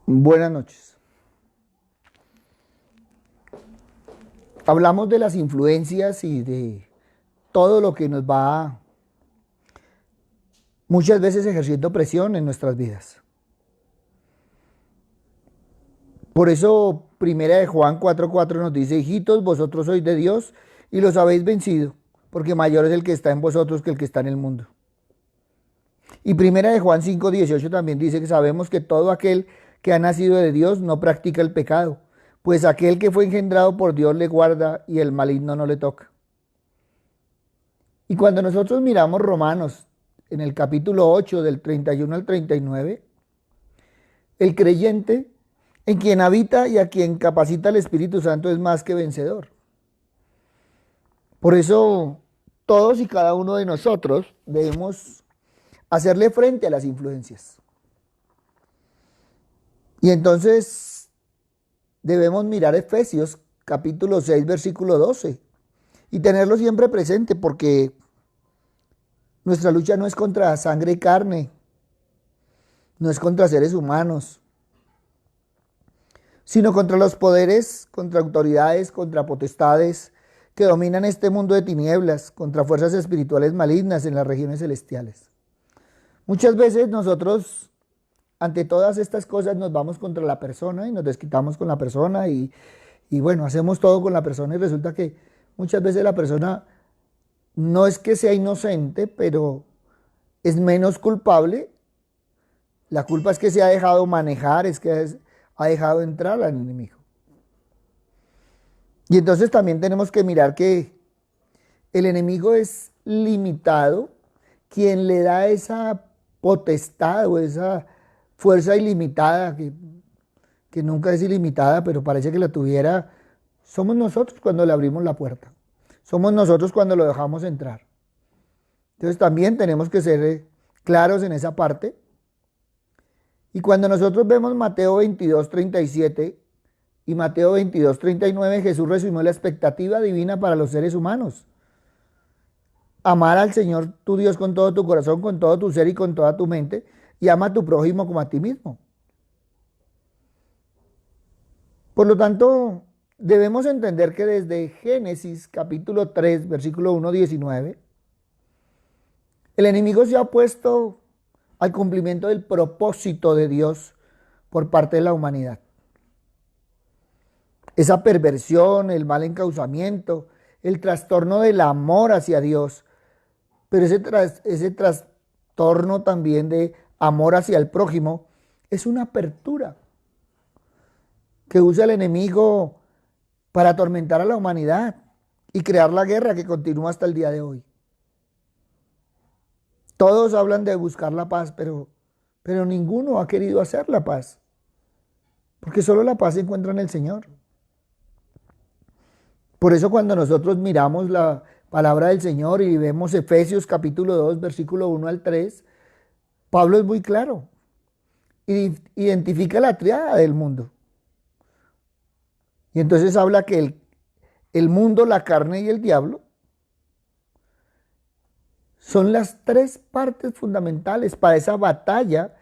Buenas noches. Hablamos de las influencias y de todo lo que nos va muchas veces ejerciendo presión en nuestras vidas. Por eso, primera de Juan 4:4 nos dice: hijitos, vosotros sois de Dios y los habéis vencido, porque mayor es el que está en vosotros que el que está en el mundo. Y primera de Juan 5:18 también dice que sabemos que todo aquel que ha nacido de Dios no practica el pecado, pues aquel que fue engendrado por Dios le guarda y el maligno no le toca. Y cuando nosotros miramos Romanos en el capítulo 8 del 31 al 39, el creyente en quien habita y a quien capacita el Espíritu Santo es más que vencedor. Por eso todos y cada uno de nosotros debemos hacerle frente a las influencias. Y entonces debemos mirar Efesios capítulo 6 versículo 12 y tenerlo siempre presente, porque nuestra lucha no es contra sangre y carne, no es contra seres humanos, sino contra los poderes, contra autoridades, contra potestades que dominan este mundo de tinieblas, contra fuerzas espirituales malignas en las regiones celestiales. Muchas veces nosotros, ante todas estas cosas, nos vamos contra la persona y nos desquitamos con la persona y bueno, hacemos todo con la persona, y resulta que muchas veces la persona no es que sea inocente, pero es menos culpable. La culpa es que se ha dejado manejar, es que ha dejado entrar al enemigo. Y entonces también tenemos que mirar que el enemigo es limitado. Quien le da esa potestad o esa fuerza ilimitada, que nunca es ilimitada, pero parece que la tuviera, somos nosotros cuando le abrimos la puerta. Somos nosotros cuando lo dejamos entrar. Entonces también tenemos que ser claros en esa parte. Y cuando nosotros vemos Mateo 22:37 y Mateo 22:39, Jesús resumió la expectativa divina para los seres humanos. Amar al Señor tu Dios con todo tu corazón, con todo tu ser y con toda tu mente, y ama a tu prójimo como a ti mismo. Por lo tanto, debemos entender que desde Génesis capítulo 3, versículo 1:19, el enemigo se ha opuesto al cumplimiento del propósito de Dios por parte de la humanidad. Esa perversión, el mal encauzamiento, el trastorno del amor hacia Dios, pero ese trastorno también de amor hacia el prójimo es una apertura que usa el enemigo para atormentar a la humanidad y crear la guerra que continúa hasta el día de hoy. Todos hablan de buscar la paz, pero ninguno ha querido hacer la paz, porque solo la paz se encuentra en el Señor. Por eso cuando nosotros miramos la palabra del Señor y vemos Efesios capítulo 2, versículo 1 al 3, Pablo es muy claro. Identifica la triada del mundo. Y entonces habla que el mundo, la carne y el diablo son las tres partes fundamentales para esa batalla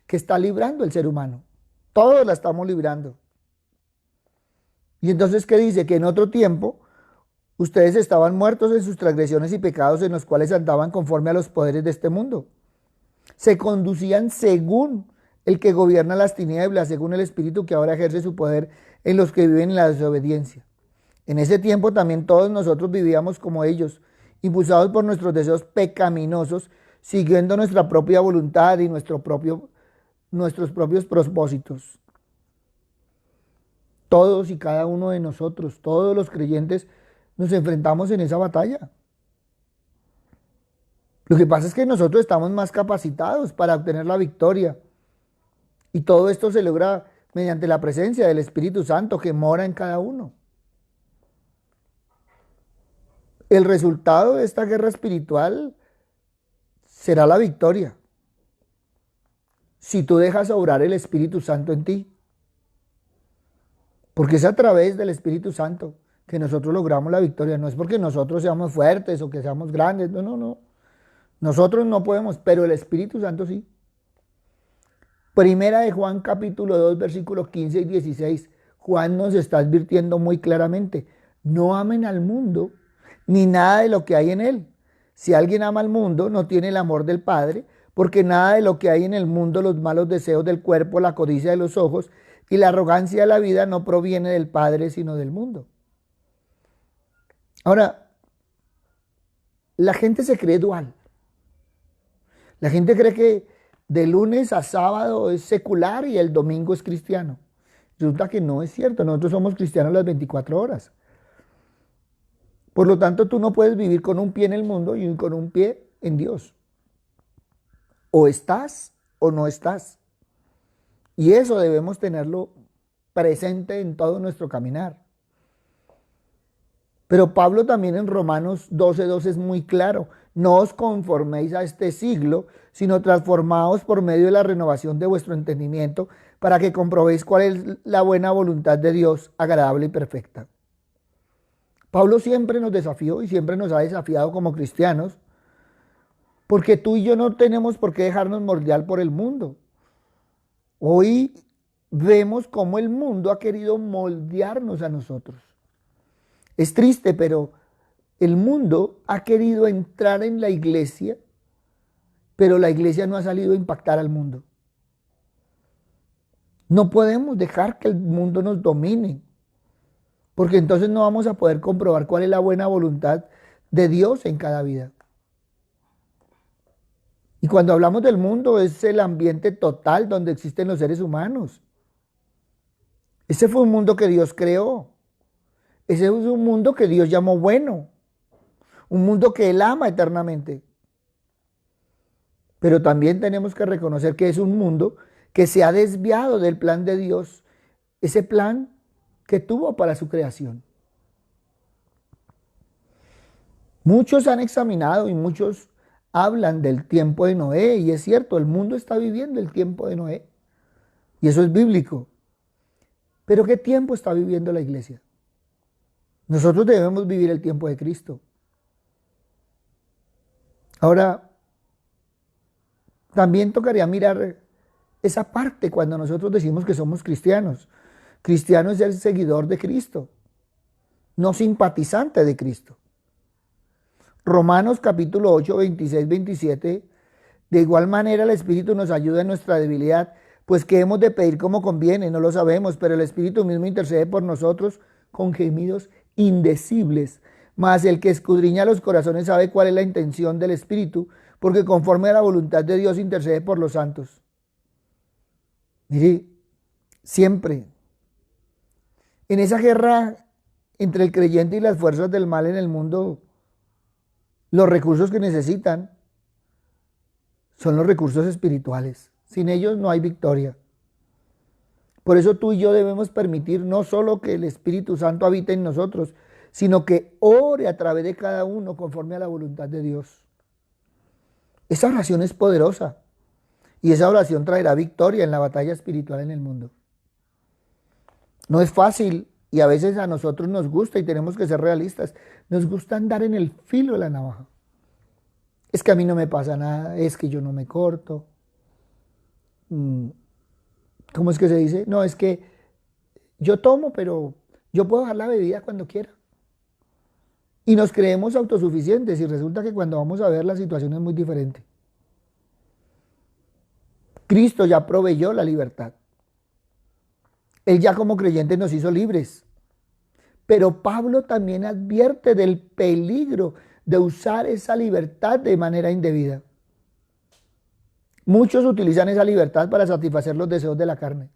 que está librando el ser humano. Todos la estamos librando. Y entonces, ¿qué dice? Que en otro tiempo ustedes estaban muertos en sus transgresiones y pecados, en los cuales andaban conforme a los poderes de este mundo. Se conducían según el que gobierna las tinieblas, según el espíritu que ahora ejerce su poder en los que viven en la desobediencia. En ese tiempo también todos nosotros vivíamos como ellos, impulsados por nuestros deseos pecaminosos, siguiendo nuestra propia voluntad y nuestros propios propósitos. Todos y cada uno de nosotros, todos los creyentes, nos enfrentamos en esa batalla. Lo que pasa es que nosotros estamos más capacitados para obtener la victoria. Y todo esto se logra mediante la presencia del Espíritu Santo que mora en cada uno. El resultado de esta guerra espiritual será la victoria, si tú dejas obrar el Espíritu Santo en ti. Porque es a través del Espíritu Santo que nosotros logramos la victoria. No es porque nosotros seamos fuertes o que seamos grandes. No. Nosotros no podemos, pero el Espíritu Santo sí. Primera de Juan capítulo 2 versículos 15 y 16. Juan nos está advirtiendo muy claramente, no amen al mundo ni nada de lo que hay en él. Si alguien ama al mundo, no tiene el amor del Padre, porque nada de lo que hay en el mundo, los malos deseos del cuerpo, la codicia de los ojos y la arrogancia de la vida no proviene del Padre, sino del mundo. Ahora, la gente se cree dual. La gente cree que de lunes a sábado es secular y el domingo es cristiano. Resulta que no es cierto. Nosotros somos cristianos las 24 horas. Por lo tanto, tú no puedes vivir con un pie en el mundo y con un pie en Dios. O estás o no estás. Y eso debemos tenerlo presente en todo nuestro caminar. Pero Pablo también en Romanos 12:2 es muy claro. No os conforméis a este siglo, sino transformaos por medio de la renovación de vuestro entendimiento para que comprobéis cuál es la buena voluntad de Dios, agradable y perfecta. Pablo siempre nos desafió y siempre nos ha desafiado como cristianos, porque tú y yo no tenemos por qué dejarnos moldear por el mundo. Hoy vemos cómo el mundo ha querido moldearnos a nosotros. Es triste, pero el mundo ha querido entrar en la iglesia, pero la iglesia no ha salido a impactar al mundo. No podemos dejar que el mundo nos domine, porque entonces no vamos a poder comprobar cuál es la buena voluntad de Dios en cada vida. Y cuando hablamos del mundo es el ambiente total donde existen los seres humanos. Ese fue un mundo que Dios creó. Ese es un mundo que Dios llamó bueno. Un mundo que Él ama eternamente. Pero también tenemos que reconocer que es un mundo que se ha desviado del plan de Dios. Ese plan que tuvo para su creación. Muchos han examinado y muchos hablan del tiempo de Noé, y es cierto, el mundo está viviendo el tiempo de Noé, y eso es bíblico. Pero ¿qué tiempo está viviendo la iglesia? Nosotros debemos vivir el tiempo de Cristo. Ahora, también tocaría mirar esa parte cuando nosotros decimos que somos cristianos. Cristiano es el seguidor de Cristo, no simpatizante de Cristo. Romanos capítulo 8, 26, 27. De igual manera el Espíritu nos ayuda en nuestra debilidad, pues que hemos de pedir como conviene, no lo sabemos, pero el Espíritu mismo intercede por nosotros con gemidos indecibles. Mas el que escudriña los corazones sabe cuál es la intención del Espíritu, porque conforme a la voluntad de Dios intercede por los santos. Mire, siempre en esa guerra entre el creyente y las fuerzas del mal en el mundo, los recursos que necesitan son los recursos espirituales. Sin ellos no hay victoria. Por eso tú y yo debemos permitir no solo que el Espíritu Santo habite en nosotros, sino que ore a través de cada uno conforme a la voluntad de Dios. Esa oración es poderosa y esa oración traerá victoria en la batalla espiritual en el mundo. No es fácil y a veces a nosotros nos gusta, y tenemos que ser realistas, nos gusta andar en el filo de la navaja. Es que a mí no me pasa nada, es que yo no me corto. ¿Cómo es que se dice? No, es que yo tomo, pero yo puedo dejar la bebida cuando quiera. Y nos creemos autosuficientes y resulta que cuando vamos a ver la situación es muy diferente. Cristo ya proveyó la libertad. Él ya como creyente nos hizo libres. Pero Pablo también advierte del peligro de usar esa libertad de manera indebida. Muchos utilizan esa libertad para satisfacer los deseos de la carne.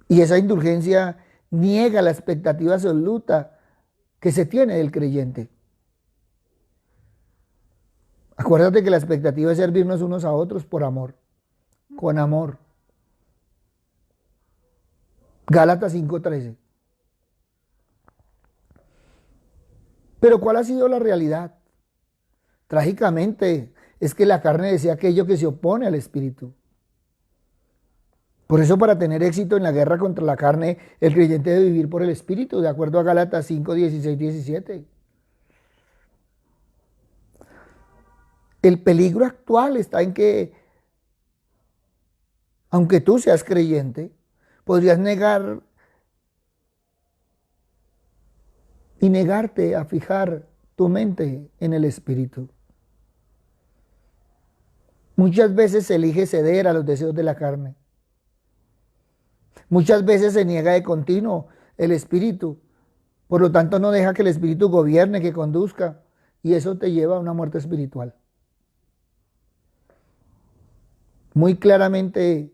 Y esa indulgencia niega la expectativa absoluta que se tiene del creyente. Acuérdate que la expectativa es servirnos unos a otros por amor, con amor. Gálatas 5:13. Pero ¿cuál ha sido la realidad? Trágicamente es que la carne desea aquello que se opone al espíritu. Por eso, para tener éxito en la guerra contra la carne, el creyente debe vivir por el espíritu, de acuerdo a Gálatas 5, 16, 17. El peligro actual está en que Aunque tú seas creyente, podrías negar y negarte a fijar tu mente en el Espíritu. Muchas veces se elige ceder a los deseos de la carne. Muchas veces se niega de continuo el Espíritu. Por lo tanto, no deja que el Espíritu gobierne, que conduzca. Y eso te lleva a una muerte espiritual. Muy claramente,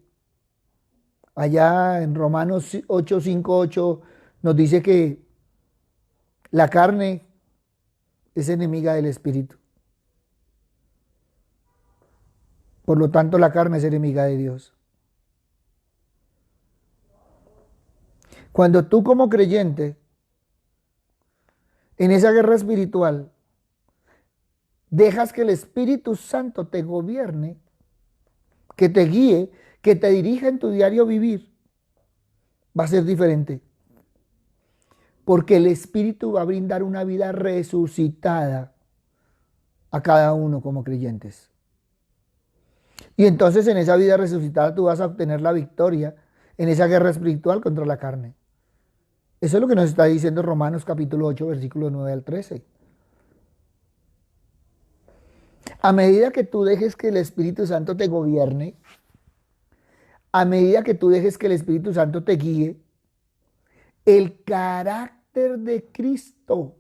allá en Romanos 8, 5, 8, nos dice que la carne es enemiga del Espíritu. Por lo tanto, la carne es enemiga de Dios. Cuando tú como creyente, en esa guerra espiritual, dejas que el Espíritu Santo te gobierne, que te guíe, que te dirija en tu diario vivir, va a ser diferente. Porque el Espíritu va a brindar una vida resucitada a cada uno como creyentes. Y entonces en esa vida resucitada tú vas a obtener la victoria en esa guerra espiritual contra la carne. Eso es lo que nos está diciendo Romanos capítulo 8, versículos 9 al 13. A medida que tú dejes que el Espíritu Santo te gobierne, a medida que tú dejes que el Espíritu Santo te guíe, el carácter de Cristo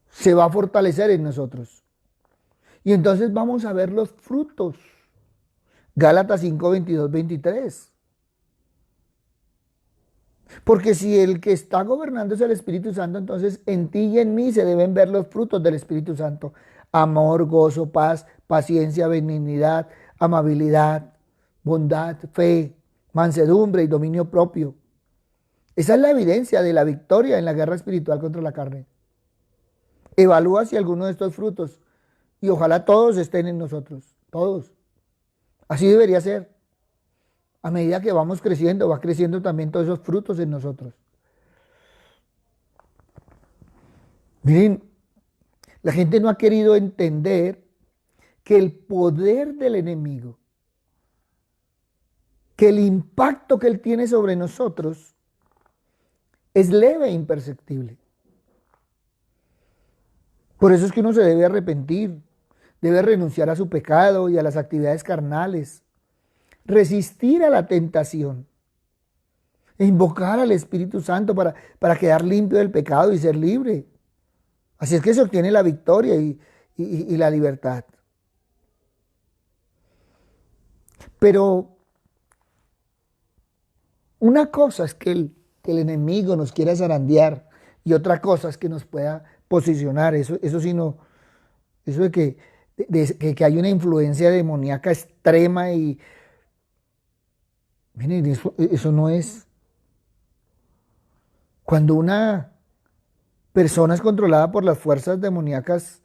se va a fortalecer en nosotros. Y entonces vamos a ver los frutos. Gálatas 5, 22, 23. Porque si el que está gobernando es el Espíritu Santo, entonces en ti y en mí se deben ver los frutos del Espíritu Santo. Amor, gozo, paz, paciencia, benignidad, amabilidad, bondad, fe, mansedumbre y dominio propio. Esa es la evidencia de la victoria en la guerra espiritual contra la carne. Evalúa si alguno de estos frutos, y ojalá todos estén en nosotros, todos. Así debería ser. A medida que vamos creciendo, va creciendo también todos esos frutos en nosotros. Miren, la gente no ha querido entender que el poder del enemigo, que el impacto que él tiene sobre nosotros es leve e imperceptible. Por eso es que uno se debe arrepentir, debe renunciar a su pecado y a las actividades carnales, resistir a la tentación e invocar al Espíritu Santo para quedar limpio del pecado y ser libre. Así es que se obtiene la victoria y la libertad. Pero una cosa es que el enemigo nos quiera zarandear y otra cosa es que nos pueda posicionar. Eso sí no, eso de que hay una influencia demoníaca extrema y miren, eso no es. Cuando una persona es controlada por las fuerzas demoníacas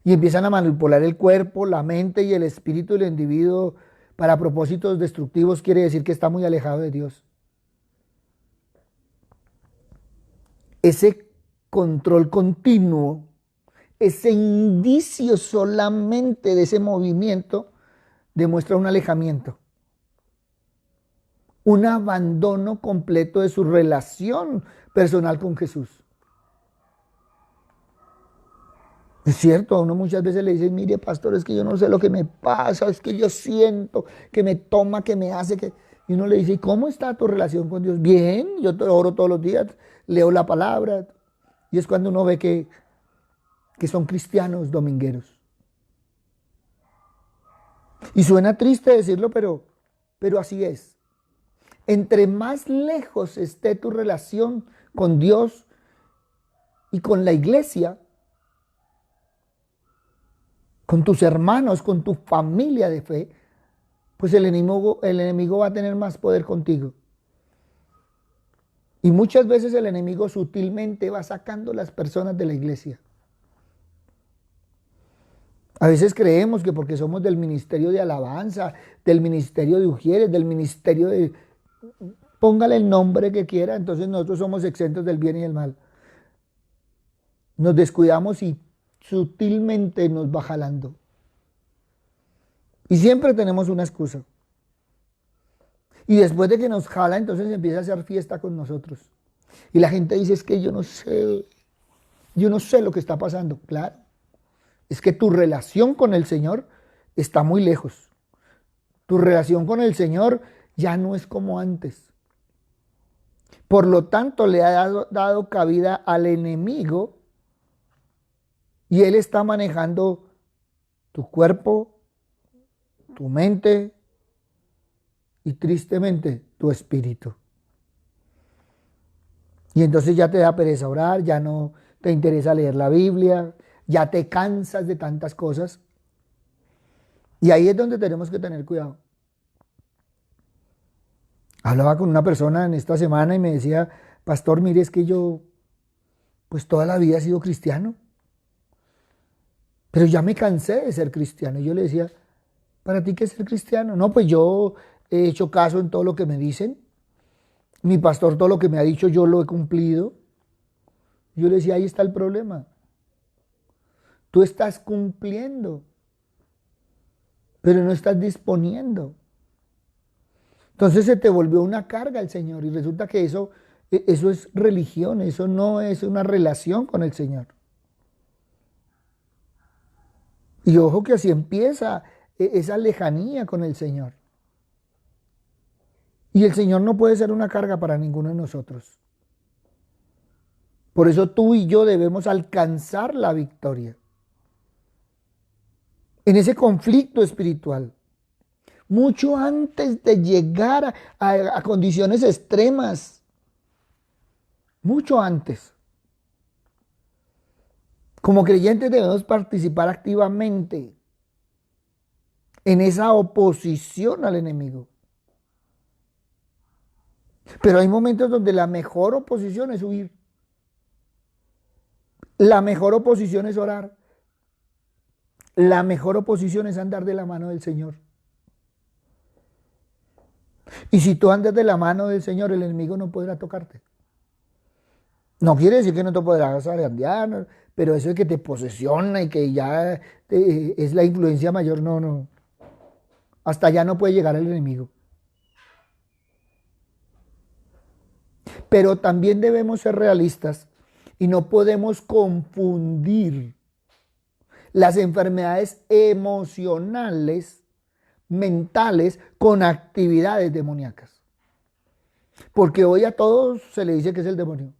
y empiezan a manipular el cuerpo, la mente y el espíritu del individuo para propósitos destructivos, quiere decir que está muy alejado de Dios. Ese control continuo, ese indicio solamente de ese movimiento demuestra un alejamiento, un abandono completo de su relación personal con Jesús. Es cierto, a uno muchas veces le dicen, mire pastor, es que yo no sé lo que me pasa, es que yo siento que me toma, que me hace, que... Y uno le dice, ¿y cómo está tu relación con Dios? Bien, yo oro todos los días, leo la palabra. Y es cuando uno ve que son cristianos domingueros. Y suena triste decirlo, pero así es. Entre más lejos esté tu relación con Dios y con la iglesia, con tus hermanos, con tu familia de fe, pues el enemigo va a tener más poder contigo. Y muchas veces el enemigo sutilmente va sacando las personas de la iglesia. A veces creemos que porque somos del ministerio de alabanza, del ministerio de Ujieres, del ministerio de... Póngale el nombre que quiera, entonces nosotros somos exentos del bien y del mal. Nos descuidamos y sutilmente nos va jalando. Y siempre tenemos una excusa. Y después de que nos jala, entonces empieza a hacer fiesta con nosotros. Y la gente dice, es que yo no sé lo que está pasando. Claro, es que tu relación con el Señor está muy lejos. Tu relación con el Señor ya no es como antes. Por lo tanto, le ha dado cabida al enemigo y él está manejando tu cuerpo, tu mente y tristemente tu espíritu. Y entonces ya te da pereza orar, ya no te interesa leer la Biblia, ya te cansas de tantas cosas. Y ahí es donde tenemos que tener cuidado. Hablaba con una persona en esta semana y me decía, pastor, mire, es que yo pues toda la vida he sido cristiano, pero ya me cansé de ser cristiano. Y yo le decía, ¿para ti qué es ser cristiano? No, pues yo he hecho caso en todo lo que me dicen. Mi pastor todo lo que me ha dicho yo lo he cumplido. Yo le decía, ahí está el problema. Tú estás cumpliendo, pero no estás disponiendo. Entonces se te volvió una carga el Señor y resulta que eso es religión, eso no es una relación con el Señor. Y ojo que así empieza esa lejanía con el Señor. Y el Señor no puede ser una carga para ninguno de nosotros. Por eso tú y yo debemos alcanzar la victoria en ese conflicto espiritual. Mucho antes de llegar a condiciones extremas. Mucho antes. Como creyentes debemos participar activamente en esa oposición al enemigo. Pero hay momentos donde la mejor oposición es huir. La mejor oposición es orar. La mejor oposición es andar de la mano del Señor. Y si tú andas de la mano del Señor, el enemigo no podrá tocarte. No quiere decir que no te podrás zarandear, pero eso de que te posesiona y que ya es la influencia mayor, no, no. Hasta allá no puede llegar el enemigo. Pero también debemos ser realistas y no podemos confundir las enfermedades emocionales, mentales, con actividades demoníacas. Porque hoy a todos se le dice que es el demonio.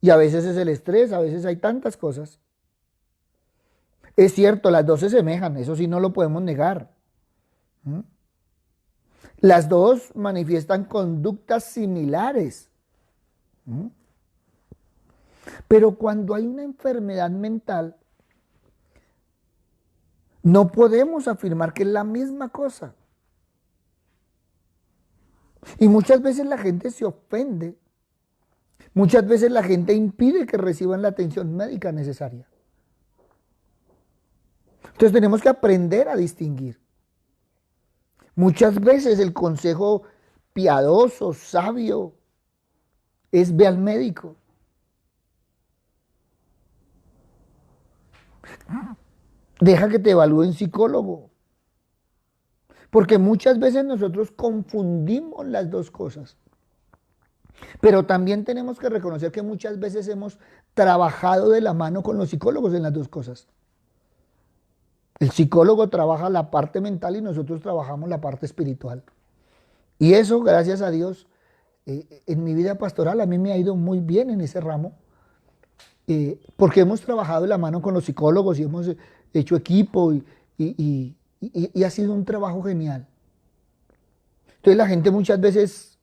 Y a veces es el estrés, a veces hay tantas cosas. Es cierto, las dos se semejan, eso sí no lo podemos negar. ¿Mm? Las dos manifiestan conductas similares. ¿Mm? Pero cuando hay una enfermedad mental, no podemos afirmar que es la misma cosa. Y muchas veces la gente se ofende. Muchas veces la gente impide que reciban la atención médica necesaria. Entonces tenemos que aprender a distinguir. Muchas veces el consejo piadoso, sabio, es ve al médico. Deja que te evalúe un psicólogo. Porque muchas veces nosotros confundimos las dos cosas. Pero también tenemos que reconocer que muchas veces hemos trabajado de la mano con los psicólogos en las dos cosas. El psicólogo trabaja la parte mental y nosotros trabajamos la parte espiritual. Y eso, gracias a Dios, en mi vida pastoral a mí me ha ido muy bien en ese ramo, porque hemos trabajado de la mano con los psicólogos y hemos hecho equipo y ha sido un trabajo genial. Entonces la gente muchas veces,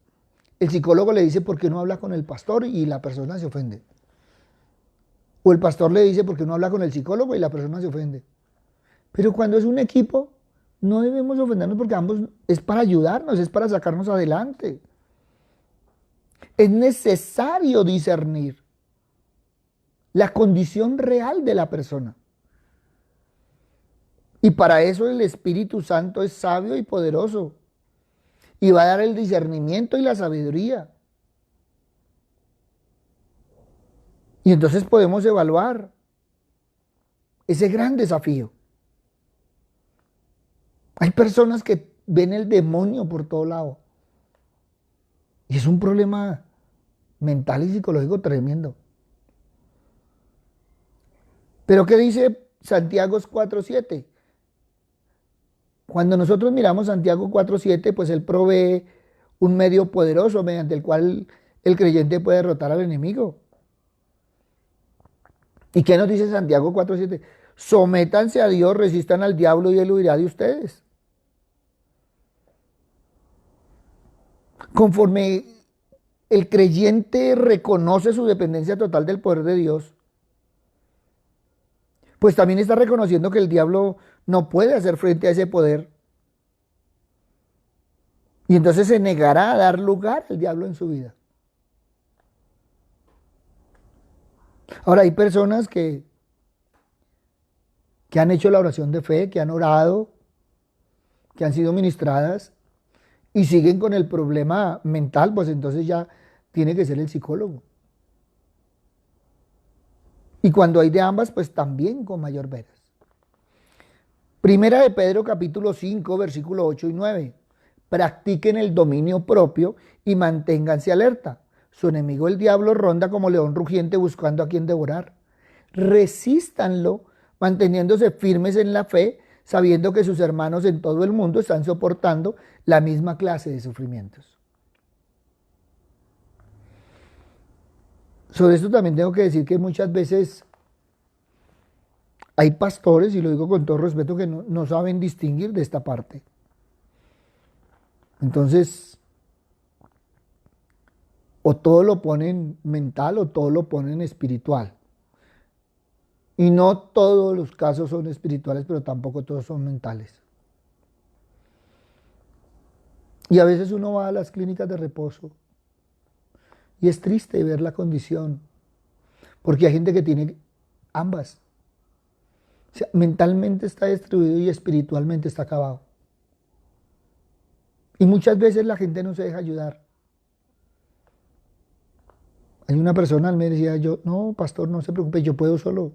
el psicólogo le dice, ¿por qué no habla con el pastor? Y la persona se ofende. O el pastor le dice, ¿por qué no habla con el psicólogo? Y la persona se ofende. Pero cuando es un equipo, no debemos ofendernos porque ambos es para ayudarnos, es para sacarnos adelante. Es necesario discernir la condición real de la persona. Y para eso el Espíritu Santo es sabio y poderoso. Y va a dar el discernimiento y la sabiduría. Y entonces podemos evaluar ese gran desafío. Hay personas que ven el demonio por todo lado. Y es un problema mental y psicológico tremendo. Pero ¿qué dice Santiago 4:7? Cuando nosotros miramos Santiago 4:7, pues él provee un medio poderoso mediante el cual el creyente puede derrotar al enemigo. ¿Y qué nos dice Santiago 4:7? Sométanse a Dios, resistan al diablo y él huirá de ustedes. Conforme el creyente reconoce su dependencia total del poder de Dios, pues también está reconociendo que el diablo no puede hacer frente a ese poder. Y entonces se negará a dar lugar al diablo en su vida. Ahora, hay personas que han hecho la oración de fe, que han orado, que han sido ministradas y siguen con el problema mental, pues entonces ya tiene que ser el psicólogo. Y cuando hay de ambas, pues también con mayor veras. Primera de Pedro capítulo 5, versículo 8 y 9. Practiquen el dominio propio y manténganse alerta. Su enemigo el diablo ronda como león rugiente buscando a quien devorar. Resístanlo, manteniéndose firmes en la fe, sabiendo que sus hermanos en todo el mundo están soportando la misma clase de sufrimientos. Sobre esto también tengo que decir que muchas veces hay pastores, y lo digo con todo respeto, que no saben distinguir de esta parte. Entonces, o todo lo ponen mental o todo lo ponen espiritual. Y no todos los casos son espirituales, pero tampoco todos son mentales. Y a veces uno va a las clínicas de reposo y es triste ver la condición, porque hay gente que tiene ambas. O sea, mentalmente está destruido y espiritualmente está acabado. Y muchas veces la gente no se deja ayudar. Hay una persona, me decía yo, no, pastor, no se preocupe, yo puedo solo.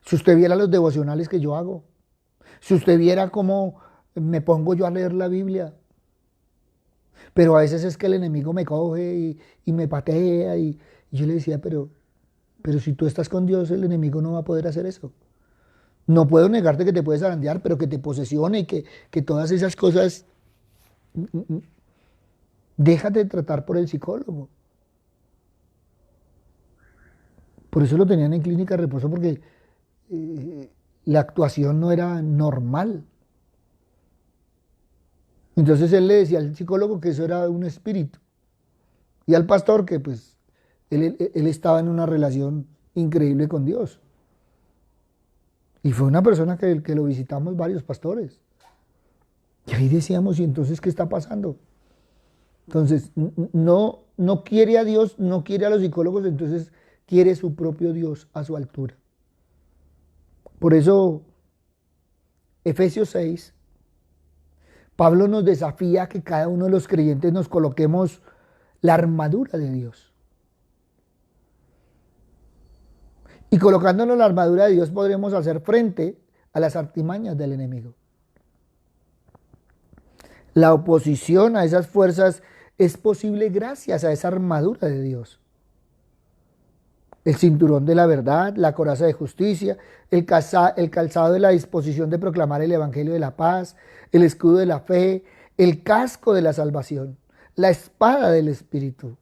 Si usted viera los devocionales que yo hago, si usted viera cómo me pongo yo a leer la Biblia, pero a veces es que el enemigo me coge y me patea y yo le decía, pero si tú estás con Dios, el enemigo no va a poder hacer eso. No puedo negarte que te puedes zarandear, pero que te posesione y que todas esas cosas, déjate tratar por el psicólogo. Por eso lo tenían en clínica de reposo, porque la actuación no era normal. Entonces él le decía al psicólogo que eso era un espíritu. Y al pastor que pues él estaba en una relación increíble con Dios. Y fue una persona que lo visitamos varios pastores. Y ahí decíamos, ¿y entonces qué está pasando? Entonces, no quiere a Dios, no quiere a los psicólogos, entonces quiere su propio Dios a su altura. Por eso, Efesios 6, Pablo nos desafía a que cada uno de los creyentes nos coloquemos la armadura de Dios. Y colocándonos la armadura de Dios podremos hacer frente a las artimañas del enemigo. La oposición a esas fuerzas es posible gracias a esa armadura de Dios. El cinturón de la verdad, la coraza de justicia, el calzado de la disposición de proclamar el evangelio de la paz, el escudo de la fe, el casco de la salvación, la espada del Espíritu.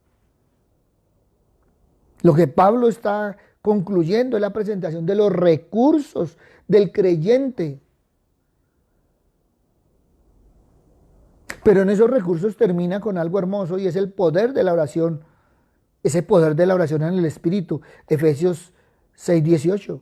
Lo que Pablo está concluyendo es la presentación de los recursos del creyente. Pero en esos recursos termina con algo hermoso y es el poder de la oración. Ese poder de la oración en el Espíritu. Efesios 6:18.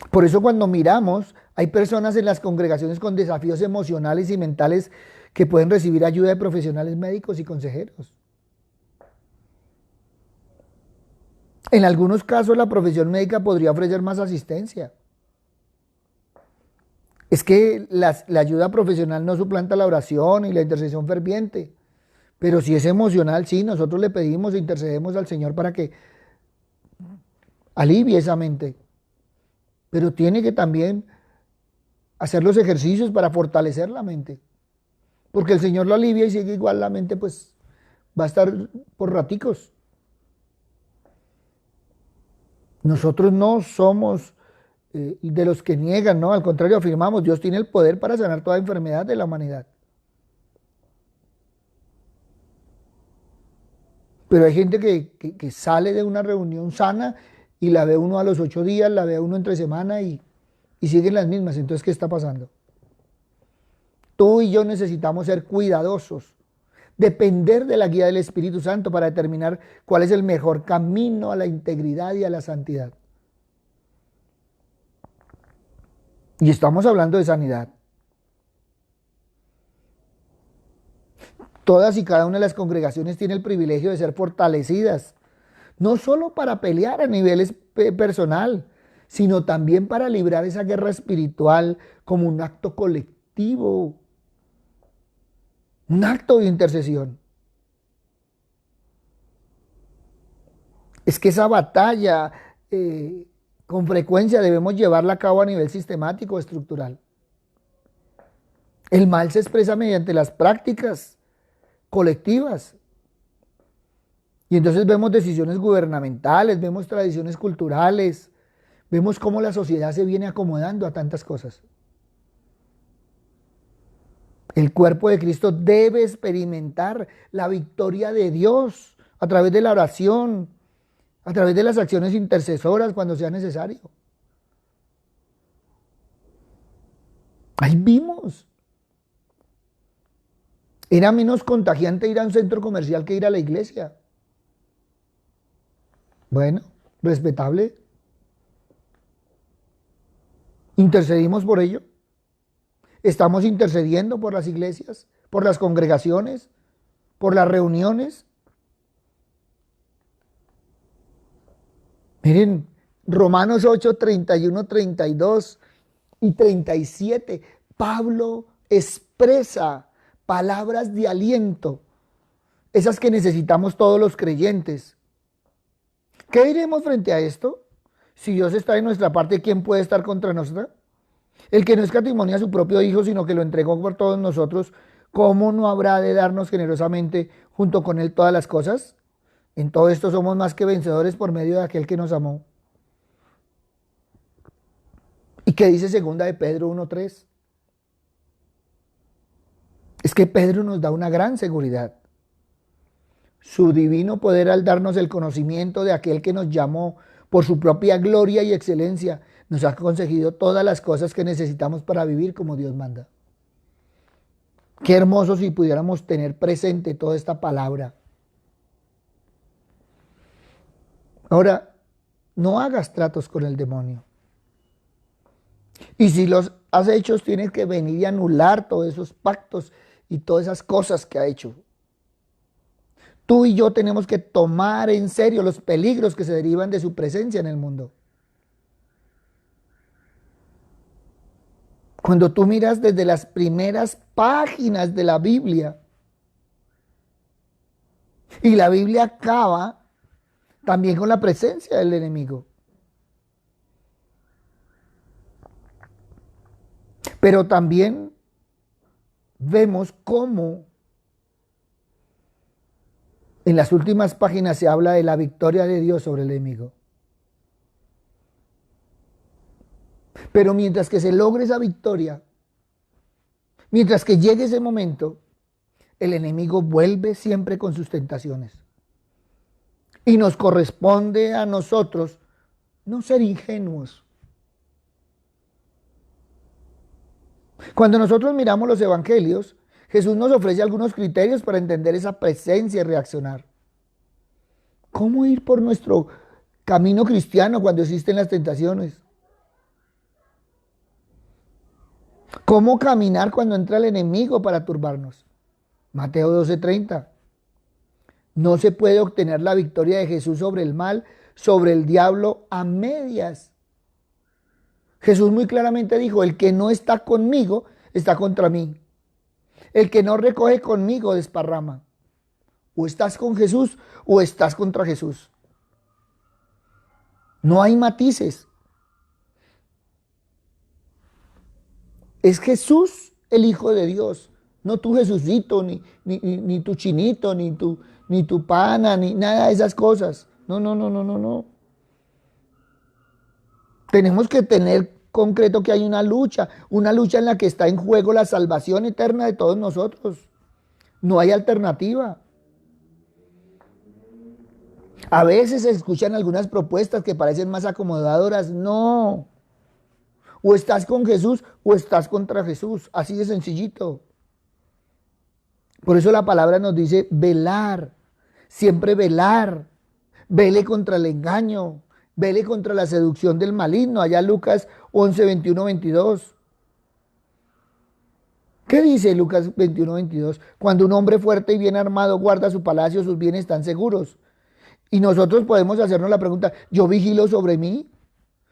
Por eso cuando miramos, hay personas en las congregaciones con desafíos emocionales y mentales que pueden recibir ayuda de profesionales médicos y consejeros. En algunos casos la profesión médica podría ofrecer más asistencia. Es que la ayuda profesional no suplanta la oración y la intercesión ferviente. Pero si es emocional, sí, nosotros le pedimos e intercedemos al Señor para que alivie esa mente. pero tiene que también hacer los ejercicios para fortalecer la mente, porque el Señor lo alivia y sigue igual la mente, pues va a estar por raticos. Nosotros no somos de los que niegan, ¿no? Al contrario, afirmamos, Dios tiene el poder para sanar toda enfermedad de la humanidad. Pero hay gente que sale de una reunión sana y la ve uno a los 8 días, la ve uno entre semana y siguen las mismas. Entonces, ¿qué está pasando? Tú y yo necesitamos ser cuidadosos, depender de la guía del Espíritu Santo para determinar cuál es el mejor camino a la integridad y a la santidad. Y estamos hablando de sanidad. Todas y cada una de las congregaciones tiene el privilegio de ser fortalecidas, no solo para pelear a niveles personal, sino también para librar esa guerra espiritual como un acto colectivo, un acto de intercesión. Es que esa batalla con frecuencia debemos llevarla a cabo a nivel sistemático, estructural. El mal se expresa mediante las prácticas colectivas. Y entonces vemos decisiones gubernamentales, vemos tradiciones culturales, vemos cómo la sociedad se viene acomodando a tantas cosas. El cuerpo de Cristo debe experimentar la victoria de Dios a través de la oración, a través de las acciones intercesoras cuando sea necesario. Ahí vimos. Era menos contagiante ir a un centro comercial que ir a la iglesia. Bueno, respetable. Intercedimos por ello. Estamos intercediendo por las iglesias, por las congregaciones, por las reuniones. Miren, Romanos 8, 31, 32 y 37. Pablo expresa palabras de aliento, esas que necesitamos todos los creyentes. ¿Qué diremos frente a esto? Si Dios está de nuestra parte, ¿quién puede estar contra nosotros? El que no escatimonia a su propio Hijo, sino que lo entregó por todos nosotros, ¿cómo no habrá de darnos generosamente junto con Él todas las cosas? En todo esto somos más que vencedores por medio de aquel que nos amó. ¿Y qué dice segunda de Pedro 1:3? Es que Pedro nos da una gran seguridad. Su divino poder al darnos el conocimiento de aquel que nos llamó por su propia gloria y excelencia, nos ha concedido todas las cosas que necesitamos para vivir como Dios manda. Qué hermoso si pudiéramos tener presente toda esta palabra. Ahora, no hagas tratos con el demonio. Y si los has hecho, tienes que venir y anular todos esos pactos y todas esas cosas que ha hecho. Tú y yo tenemos que tomar en serio los peligros que se derivan de su presencia en el mundo. Cuando tú miras desde las primeras páginas de la Biblia, y la Biblia acaba también con la presencia del enemigo. Pero también vemos cómo en las últimas páginas se habla de la victoria de Dios sobre el enemigo. Pero mientras que se logre esa victoria, mientras que llegue ese momento, el enemigo vuelve siempre con sus tentaciones. Y nos corresponde a nosotros no ser ingenuos. Cuando nosotros miramos los evangelios, Jesús nos ofrece algunos criterios para entender esa presencia y reaccionar. ¿Cómo ir por nuestro camino cristiano cuando existen las tentaciones? ¿Cómo caminar cuando entra el enemigo para turbarnos? Mateo 12:30. No se puede obtener la victoria de Jesús sobre el mal, sobre el diablo a medias. Jesús muy claramente dijo, el que no está conmigo está contra mí. El que no recoge conmigo desparrama. O estás con Jesús o estás contra Jesús. No hay matices. Es Jesús el Hijo de Dios, no tu Jesucito, ni tu chinito, ni tu pana, ni nada de esas cosas. No, no, no, no, no, no. Tenemos que tener concreto que hay una lucha en la que está en juego la salvación eterna de todos nosotros. No hay alternativa. A veces se escuchan algunas propuestas que parecen más acomodadoras. No. O estás con Jesús o estás contra Jesús. Así de sencillito. Por eso la palabra nos dice velar. Siempre velar. Vele contra el engaño. Vele contra la seducción del maligno. Allá Lucas 11, 21, 22. ¿Qué dice Lucas 21, 22? Cuando un hombre fuerte y bien armado guarda su palacio, sus bienes están seguros. Y nosotros podemos hacernos la pregunta, ¿yo vigilo sobre mí?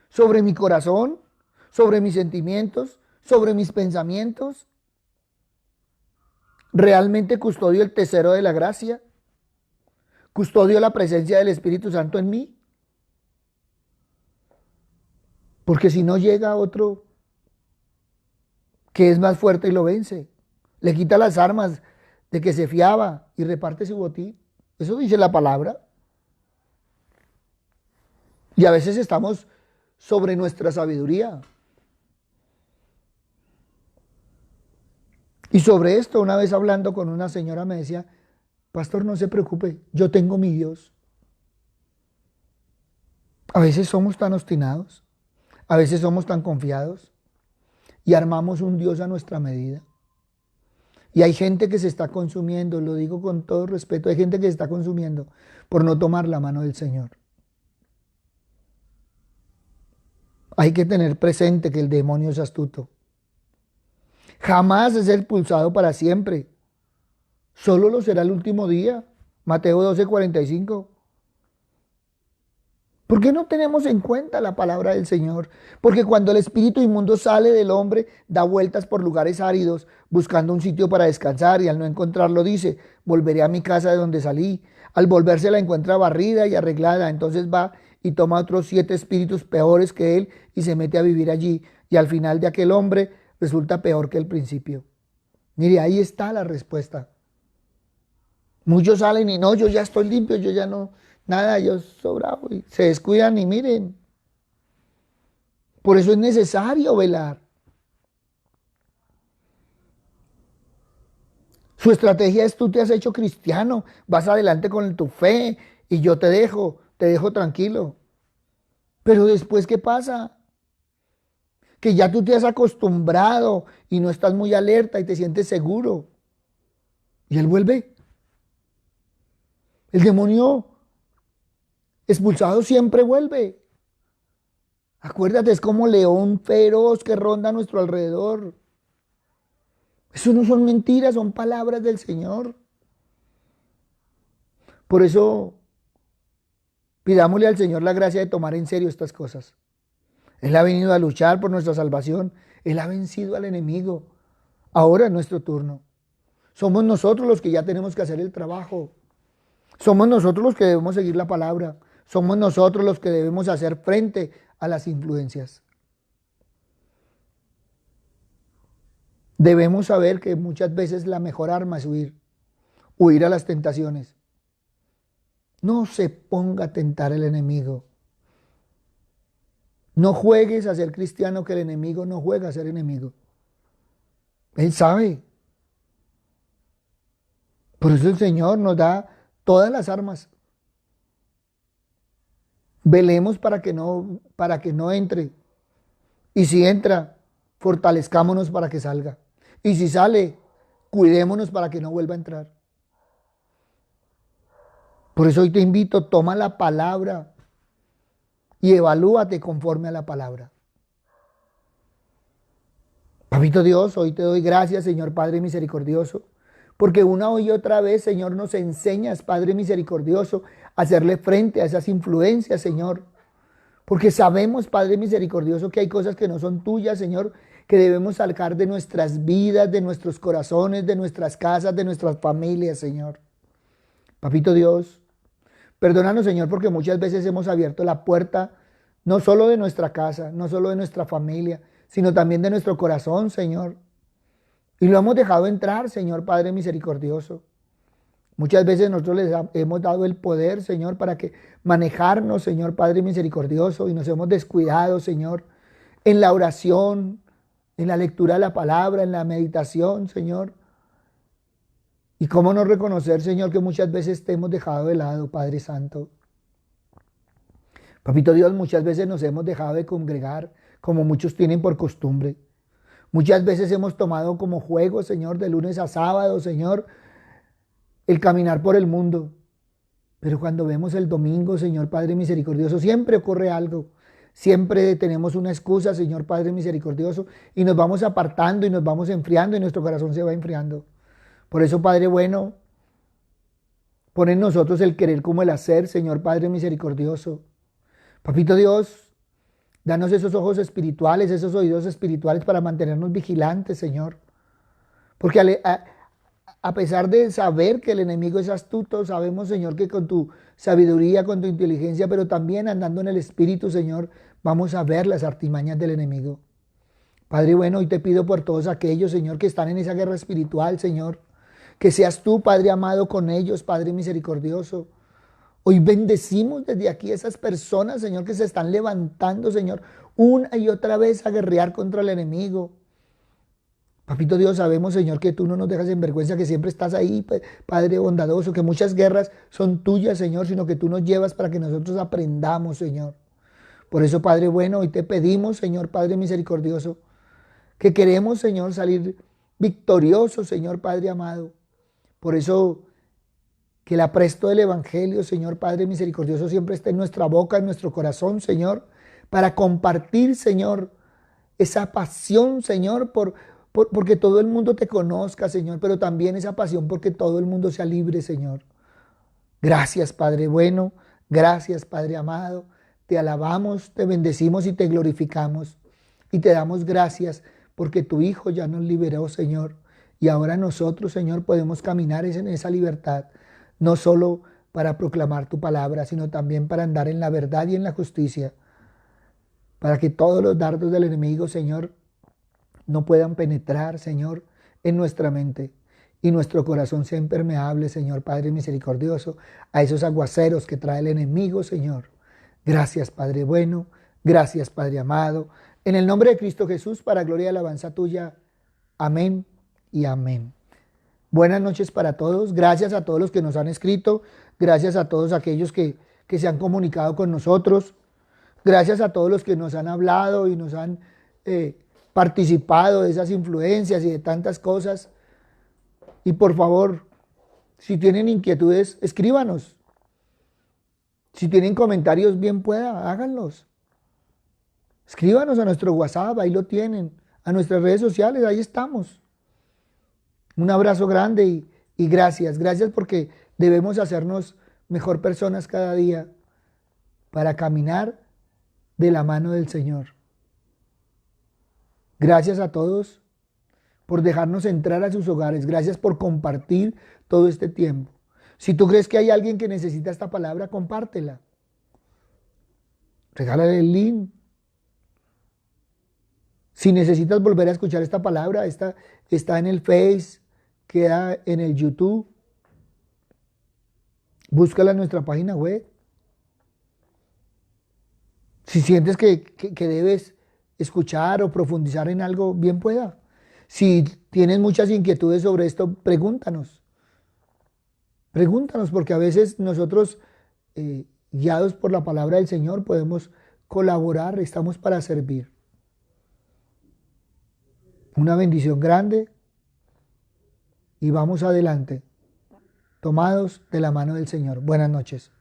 ¿Sobre mi corazón? ¿Sobre mis sentimientos? ¿Sobre mis pensamientos? ¿Realmente custodio el tesoro de la gracia? ¿Custodio la presencia del Espíritu Santo en mí? Porque si no llega otro que es más fuerte y lo vence, le quita las armas de que se fiaba y reparte su botín. Eso dice la palabra. Y a veces estamos sobre nuestra sabiduría. Y sobre esto, una vez hablando con una señora me decía, pastor, no se preocupe, yo tengo mi Dios. A veces somos tan obstinados, a veces somos tan confiados y armamos un Dios a nuestra medida. Y hay gente que se está consumiendo, lo digo con todo respeto, hay gente que se está consumiendo por no tomar la mano del Señor. Hay que tener presente que el demonio es astuto. Jamás es expulsado para siempre. Solo lo será el último día. Mateo 12:45. ¿Por qué no tenemos en cuenta la palabra del Señor? Porque cuando el espíritu inmundo sale del hombre, da vueltas por lugares áridos, buscando un sitio para descansar, y al no encontrarlo dice, volveré a mi casa de donde salí. Al volverse la encuentra barrida y arreglada, entonces va y toma otros 7 espíritus peores que él y se mete a vivir allí. Y al final de aquel hombre resulta peor que el principio. Mire, ahí está la respuesta. Muchos salen y no, yo ya estoy limpio, yo ya no, nada, yo sobrado. Y se descuidan y miren. Por eso es necesario velar. Su estrategia es tú te has hecho cristiano, vas adelante con tu fe y yo te dejo tranquilo. Pero después, ¿qué pasa? Que ya tú te has acostumbrado y no estás muy alerta y te sientes seguro. Y él vuelve. El demonio expulsado siempre vuelve. Acuérdate, es como león feroz que ronda a nuestro alrededor. Eso no son mentiras, son palabras del Señor. Por eso, pidámosle al Señor la gracia de tomar en serio estas cosas. Él ha venido a luchar por nuestra salvación. Él ha vencido al enemigo. Ahora es nuestro turno. Somos nosotros los que ya tenemos que hacer el trabajo. Somos nosotros los que debemos seguir la palabra. Somos nosotros los que debemos hacer frente a las influencias. Debemos saber que muchas veces la mejor arma es huir a las tentaciones. No se ponga a tentar el enemigo. No juegues a ser cristiano, que el enemigo no juega a ser enemigo. Él sabe. Por eso el Señor nos da todas las armas. Velemos para que no entre. Y si entra, fortalezcámonos para que salga. Y si sale, cuidémonos para que no vuelva a entrar. Por eso hoy te invito, toma la palabra y evalúate conforme a la palabra. Papito Dios, hoy te doy gracias, Señor Padre misericordioso, porque una y otra vez, Señor, nos enseñas, Padre misericordioso, a hacerle frente a esas influencias, Señor. Porque sabemos, Padre misericordioso, que hay cosas que no son tuyas, Señor, que debemos sacar de nuestras vidas, de nuestros corazones, de nuestras casas, de nuestras familias, Señor. Papito Dios, perdónanos, Señor, porque muchas veces hemos abierto la puerta, no solo de nuestra casa, no solo de nuestra familia, sino también de nuestro corazón, Señor. Y lo hemos dejado entrar, Señor Padre misericordioso. Muchas veces nosotros hemos dado el poder, Señor, para que manejarnos, Señor Padre misericordioso, y nos hemos descuidado, Señor, en la oración, en la lectura de la palabra, en la meditación, Señor. Y cómo no reconocer, Señor, que muchas veces te hemos dejado de lado, Padre Santo. Papito Dios, muchas veces nos hemos dejado de congregar, como muchos tienen por costumbre. Muchas veces hemos tomado como juego, Señor, de lunes a sábado, Señor, el caminar por el mundo. Pero cuando vemos el domingo, Señor Padre misericordioso, siempre ocurre algo. Siempre tenemos una excusa, Señor Padre misericordioso, y nos vamos apartando y nos vamos enfriando y nuestro corazón se va enfriando. Por eso, Padre bueno, pon en nosotros el querer como el hacer, Señor Padre misericordioso. Papito Dios, danos esos ojos espirituales, esos oídos espirituales para mantenernos vigilantes, Señor. Porque a pesar de saber que el enemigo es astuto, sabemos, Señor, que con tu sabiduría, con tu inteligencia, pero también andando en el Espíritu, Señor, vamos a ver las artimañas del enemigo. Padre bueno, hoy te pido por todos aquellos, Señor, que están en esa guerra espiritual, Señor, que seas tú, Padre amado, con ellos, Padre misericordioso. Hoy bendecimos desde aquí a esas personas, Señor, que se están levantando, Señor, una y otra vez a guerrear contra el enemigo. Papito Dios, sabemos, Señor, que tú no nos dejas en vergüenza, que siempre estás ahí, Padre bondadoso, que muchas guerras son tuyas, Señor, sino que tú nos llevas para que nosotros aprendamos, Señor. Por eso, Padre bueno, hoy te pedimos, Señor, Padre misericordioso, que queremos, Señor, salir victoriosos, Señor, Padre amado. Por eso, que el apresto del Evangelio, Señor Padre misericordioso, siempre esté en nuestra boca, en nuestro corazón, Señor, para compartir, Señor, esa pasión, Señor, porque todo el mundo te conozca, Señor, pero también esa pasión porque todo el mundo sea libre, Señor. Gracias, Padre bueno, gracias, Padre amado. Te alabamos, te bendecimos y te glorificamos. Y te damos gracias porque tu Hijo ya nos liberó, Señor. Y ahora nosotros, Señor, podemos caminar en esa libertad, no solo para proclamar tu palabra, sino también para andar en la verdad y en la justicia, para que todos los dardos del enemigo, Señor, no puedan penetrar, Señor, en nuestra mente y nuestro corazón sea impermeable, Señor Padre misericordioso, a esos aguaceros que trae el enemigo, Señor. Gracias, Padre bueno, gracias, Padre amado. En el nombre de Cristo Jesús, para gloria y alabanza tuya. Amén y amén. Buenas noches para todos. Gracias a todos los que nos han escrito. Gracias a todos aquellos que se han comunicado con nosotros. Gracias a todos los que nos han hablado y nos han participado de esas influencias y de tantas cosas. Y por favor, si tienen inquietudes, escríbanos. Si tienen comentarios, bien pueda, háganlos. Escríbanos a nuestro WhatsApp, ahí lo tienen. A nuestras redes sociales, ahí estamos. Un abrazo grande y gracias. Gracias porque debemos hacernos mejor personas cada día para caminar de la mano del Señor. Gracias a todos por dejarnos entrar a sus hogares. Gracias por compartir todo este tiempo. Si tú crees que hay alguien que necesita esta palabra, compártela. Regálale el link. Si necesitas volver a escuchar esta palabra, está en el Face, queda en el YouTube. Búscala en nuestra página web. Si sientes que debes escuchar o profundizar en algo, bien pueda. Si tienes muchas inquietudes sobre esto, pregúntanos. Pregúntanos, porque a veces nosotros, guiados por la palabra del Señor, podemos colaborar, estamos para servir. Una bendición grande y vamos adelante, tomados de la mano del Señor. Buenas noches.